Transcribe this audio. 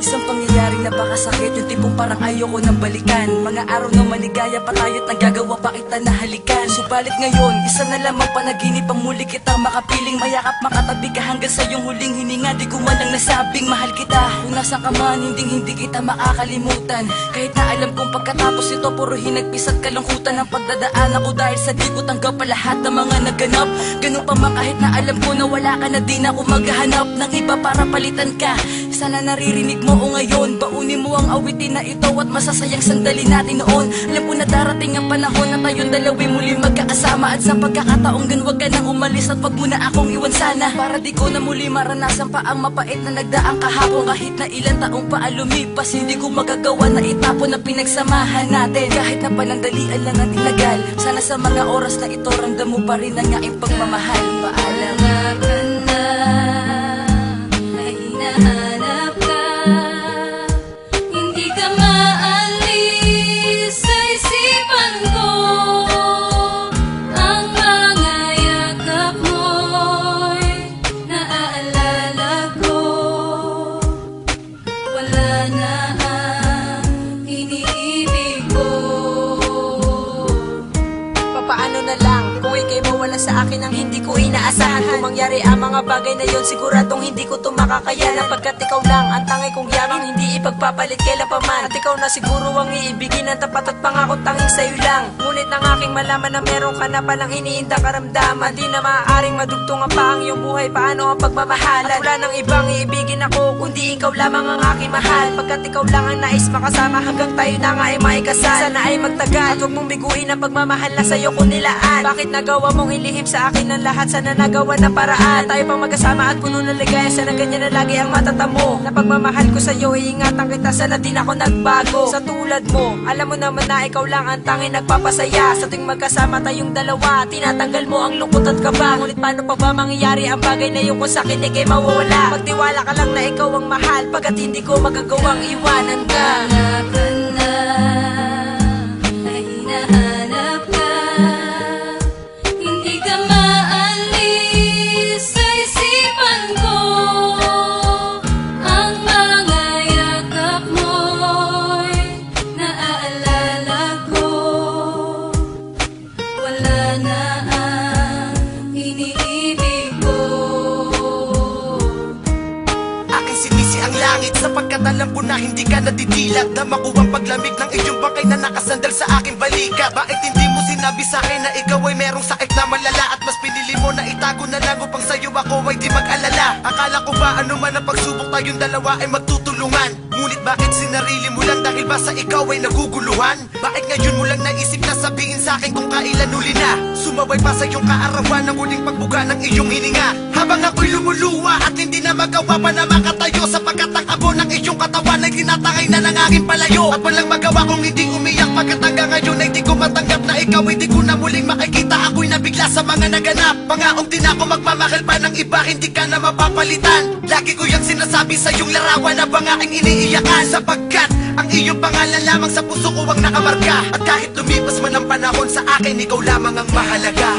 Isang pangyayaring napakasakit, yung tipong parang ayoko nang balikan. Mga araw na maligaya pa tayo't nagagawa pa kita na halikan. Subalit ngayon, isa na lamang panaginip ang muli kitang makapiling. Mayakap makatabi ka hanggang sa iyong huling hininga. Di ko man lang nasabing mahal kita. Kung nasa ka man, hindi kita makakalimutan. Kahit na alam kong pagkatapos ito puro hinagpis at kalungkutan ang pagdadaan ako. Dahil sa di ko tanggap pa lahat ng mga naganap. Ganun pa man kahit na alam ko na wala ka na, di na ako maghahanap ng iba para palitan ka. Sana naririnig mo o ngayon, baunin mo ang awitin na ito at masasayang sandali natin noon. Alam ko na darating ang panahon na tayong dalawi muli magkakasama. At sa pagkakataong gan wag ka nang umalis at wag mo na akong iwan sana. Para di ko na muli maranasan pa ang mapait na nagdaang kahapon. Kahit na ilang taong pa lumipas, hindi ko magagawa na itapon ang pinagsamahan natin. Kahit na panandalian lang ang tinagal, sana sa mga oras na ito ramdam mo pa rin ang aking pagmamahal. Paalam ka na, ay hinahanap ka. Hindi ka maalis sa isipan ko. Ang mga yakap mo'y naaalala ko. Wala na ang iniibig ko. Papaano na lang kung ika'y mawala sa akin ang hindi ko inaasahan. Kung mangyari ang mga bagay na yon, siguradong hindi ko ito makakayanan. Pagkat ikaw lang ang tangay kong yakin, hindi ipagpapalit kailan pa man. At ikaw na siguro ang iibigin ng tapat at pangako tanging sa'yo lang. Ngunit nang aking malaman na meron ka na palang iniindang karamdaman, di na maaaring madugtungan pa ang iyong buhay. Paano ang pagmamahalan? At wala nang ibang iibigin ako kundi ikaw lamang ang aking mahal. Pagkat ikaw lang ang nais makasama hanggang tayo na nga ay maikasal. Sana ay magtagal at huwag mong biguin ang pagmamahal na sa'yo ko nilaan. Bakit nagawa mong ilihim sa akin ang lahat? Sana nagawa ng paraan tayo pang magkasama at puno ng ligaya. Sana ganyan na lagi ang matatamo na pagmamahal ko sa'yo. Iingatan kita, sana din ako nagbago. Sa tulad mo, alam mo naman na ikaw lang ang tanging nagpapasaya. Sa tuwing magkasama tayong dalawa, tinatanggal mo ang lungkot at kaba. Ngunit paano pa ba mangyayari ang bagay na yung kung sa'kin ika'y mawawala? Magtiwala ka lang na ikaw ang mahal, pagkat hindi ko magagawang iwanan ka. Hanap ka na, ay hinahanap ka. Hindi ka maalis sa isipan ko. Ang mga yakap mo'y naaalala ko. Wala na ang iniibig ko. Aking sinisi ang langit sapagkat alam ko na hindi ka natidilat. Dama ko ang paglamig ng iyong bangkay na nakasandal sa aking balikat. Bakit hindi mo sinabi sa'kin na ikaw ay merong sakit na malala? At mas pinili mo na itago na lang upang sa'yo ako ay di mag-alala. Akala ko ba ano man ang pagsubok tayong dalawa ay magtutulungan? Ngunit bakit sinarili mo lang dahil ba sa ikaw ay naguguluhan? Bakit ngayon mo lang naisip na sabihin sa'kin kung kailan huli na? Sumabay pa sa iyong kaarawan ng huling pagbuga ng iyong hininga. Habang ako'y lumuluwa at hindi na magawa pa na makatayo, sapagkat ang abo ng iyong katawan ay tinatangay na ng aking palayo. At walang magawa kung hindi umiyak, pagkat hanggang ngayon ay di ko matanggap na ikaw ay di ko na muling makikita. Ako'y nabigla sa mga naganap. Pangaong din ako magmamahal pa ng iba, hindi ka na mapapalitan. Lagi ko yung sinasabi sa iyong larawan na bang aking iniiyakan, sapagkat ang iyong pangalan lamang sa puso ko ang nakamarka. At kahit lumipas man ang panahon sa akin, ikaw lamang ang mahalaga.